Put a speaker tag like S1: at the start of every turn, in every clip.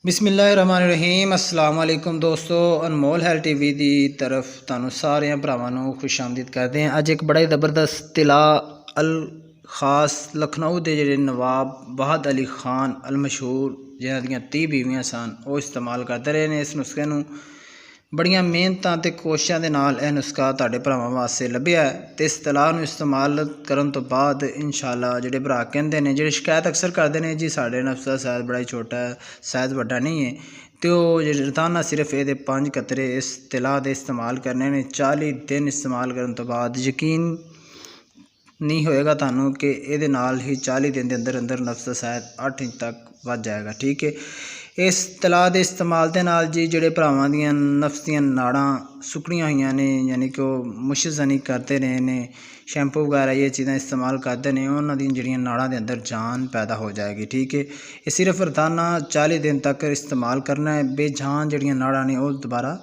S1: बिस्मिल्लाहिर्रहमानिर्रहीम अस्सलाम वालेकुम दोस्तों, अनमोल हेल्थ टीवी की तरफ तुहानू सारे भरावां खुश आमदीद करते हैं। अज एक बड़ा ही ज़बरदस्त तिला अल खास लखनऊ के जोड़े नवाब वाहद अली खान अल मशहूर जिन्हां दियां 30 बीवियां सन वो इस्तेमाल करते रहे ने। इस नुस्खे नूं बड़ियां मेहनतां ते कोशिशां दे नाल यह नुस्खा तुहाडे भरावां वास्ते लभ्या है। तो इस तलाह नूं इस्तेमाल करन तो बाद इंशाअल्लाह जिहड़े भरा कहंदे ने, जिहड़े शिकायत अक्सर करते हैं जी साढ़े नफ्स दा साइज़ बड़ा ही छोटा है, साइज़ वड्डा नहीं है, तो रोज़ाना सिर्फ ये 5 कतरे इस तिला दे इस्तेमाल करने ने। 40 दिन इस्तेमाल करन तो बाद यकीन नहीं होएगा तुहानू कि ये नाल ही 40 दिन के अंदर अंदर नफ्स दा साइज़ 8 इंच तक वध जाएगा। ठीक है, इस तला के इस्तेमाल के नाल जी जोड़े भरावां दियां नफ्स दियां नाड़ां सुकड़ियां हुई ने, यानी कि वह मुशजनी करते रहे ने, शैंपू वगैरह ये चीज़ें इस्तेमाल करते हैं, उन्होंने दी जड़ियां नाड़ां के अंदर जान पैदा हो जाएगी। ठीक है, ये सिर्फ रोज़ाना 40 दिन तक इस्तेमाल करना है। बेजान जड़ियां नाड़ां ने वो दोबारा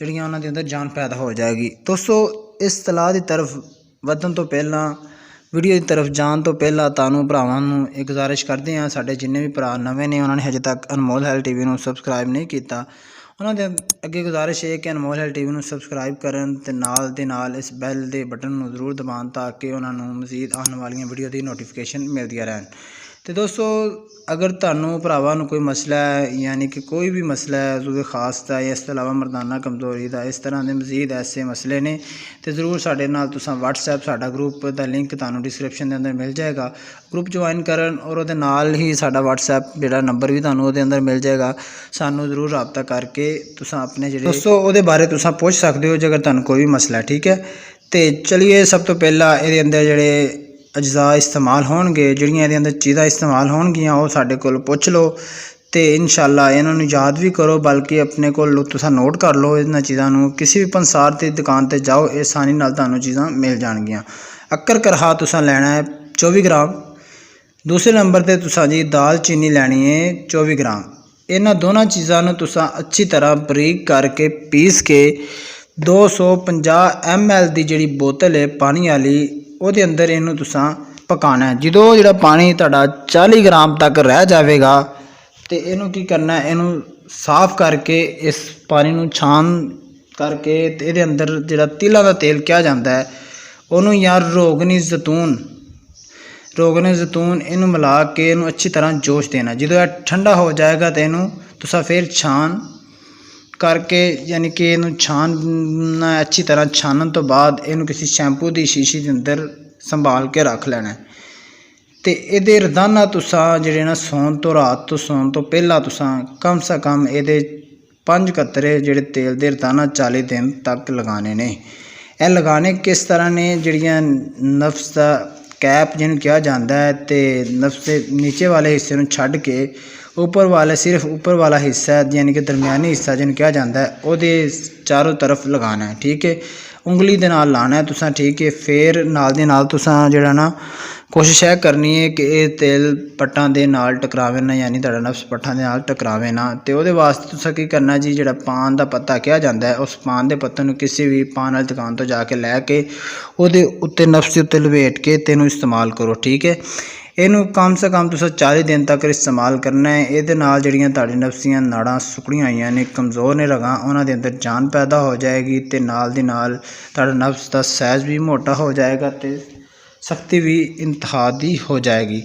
S1: जड़ियां उन्होंने अंदर जान पैदा हो जाएगी। दोस्तों, इस तला की तरफ वधन तो पहला, वीडियो की तरफ जान तो पहला तुहानू भरावां नूं एक गुजारिश करते हैं, साडे जिन्ने भी भरा नवे ने उन्होंने हजे तक अनमोल हेल्थ टीवी नूं सबसक्राइब नहीं किया, उन्होंने अगे गुजारिश है कि अनमोल हेल्थ टीवी नूं सबसक्राइब करन ते नाल दे नाल इस बैल दे बटन नूं जरूर दबान ताकि उन्होंने मज़ीद आने वाली वीडियो की नोटिफिकेशन मिलती रहन। तो दोस्तों, अगर तुहानू भरावां नूं कोई मसला है, यानी कि कोई भी मसला है उज़वे खास का या इस अलावा मर्दाना कमज़ोरी का, इस तरह के मज़ीद ऐसे मसले ने, तो ज़रूर साडे नाल तुसां व्हाट्सएप साडा ग्रुप का लिंक तुहानू डिस्क्रिप्शन के अंदर मिल जाएगा, ग्रुप ज्वाइन करन और उहदे नाल ही साडा व्हाट्सएप जिहड़ा नंबर भी तुहानू उहदे अंदर मिल जाएगा। सानू जरूर राबता करके तुसां अपने जिहड़े दोस्तों उहदे बारे तुसां पुछ सकदे हो जेकर तुहानू कोई भी मसला है। ठीक है, तो चलिए सब तो पहला इहदे अंदर जिहड़े अज्जा इस्तेमाल होणगे, जिहड़ियां इहदे अंदर चीज़ां इस्तेमाल होणगियां वो साडे कोल पुछ लो तो इंशाअल्लाह इन्हां नूं याद भी करो, बल्कि अपने कोल तुसां नोट कर लो इन्हां चीज़ां नूं। किसी भी पंसार की दुकान पर जाओ, आसानी नाल तुहानू चीज़ां मिल जाणगियां। अक्कर करहा तुसां लैना है 24 ग्राम। दूसरे नंबर पर तुसां जी दाल चीनी लैनी है 24 ग्राम। इन्हां दोनों चीज़ां नूं तुसां अच्छी तरह बरीक करके पीस के 250 ml की जिहड़ी बोतल है पानी वाली ਉਹਦੇ अंदर इनू तुसां पकाना है। जो जिहड़ा पानी तुहाडा 40 ग्राम तक रह जाएगा तो इनू की करना है, इनू साफ करके इस पानी नू छान करके तो ये अंदर जिहड़ा तिलों का तेल किया जाता है उन्होंने यार रोगनी जैतून इनू मिला के इनू अच्छी तरह जोश देना। जो यह ठंडा हो जाएगा तो इनू तुसां फिर छान करके, यानी कि इनू छानना अच्छी तरह, छानन तो बाद इनू किसी शैंपू की शीशी के अंदर संभाल के रख लेना है। तो ये रोज़ाना तुसां जिहड़े ना सौन तो रात तो सौन तो पहला तुसां कम से कम ये 5 कतरे जिहड़े तेल दे रोज़ाना 40 दिन तक लगाने ने। यह लगाने किस तरह ने, जिहड़ियां नफ्स का कैप जिन्होंने कहा जाता है, तो नफ्स के नीचे वाले हिस्से नूं छड्ड के ऊपर वाला, सिर्फ ऊपर वाला हिस्सा यानी कि दरमियानी हिस्सा जिन्होंने कहा जाता है वो चारों तरफ लगाना है। ठीक है, उंगली दे नाल लाना है तुसां। ठीक है, फिर नाल दे नाल तुसां जिहड़ा ना कोशिश है करनी है कि ये तेल पट्टां दे नाल टकरावे ना, यानी तुहाडा नफ्स पट्टां दे नाल टकरावे ना। तो वो वास्ते तुसां की करना जी, जिहड़ा पान का पत्ता कहा जाता है उस पान के पत्ते नूं किसी भी पान वाली दुकान तो जाके लैके उहदे उत्ते नफ्स के उत्ते लपेट के तेनू इस्तेमाल करो। ठीक है, इनू कम से कम तुसां 40 दिन तक इस्तेमाल करना है। ये नाल जिहड़ियां तुहाडी नफ्स दियां नाड़ां सुकड़ियां हुईयां ने, कमज़ोर ने रगां, उन्हां दे अंदर जान पैदा हो जाएगी ते नाल दी नाल तुहाडा नफ्स का साइज़ भी मोटा हो जाएगा ते सख्ती भी इंतहा दी हो जाएगी।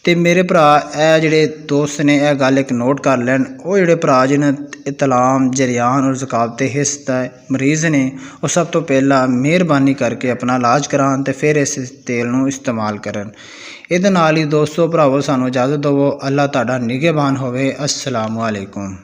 S1: तो मेरे भरा ए जिहड़े दोस्त ने यह गल एक नोट कर लैन, वो जिहड़े भरा जिन्हें तलाम जरियान और ज़ुकावत हिस्स दा मरीज़ ने वो सब तो पहला मेहरबानी करके अपना इलाज करान तो फिर इस तेल नूं इस्तेमाल करन। ये नाल ही दोस्तों भरावो सानू इजाज़त दवो। अल्लाह तुहाडा निगहबान होवे। अस्सलामु अलैकुम।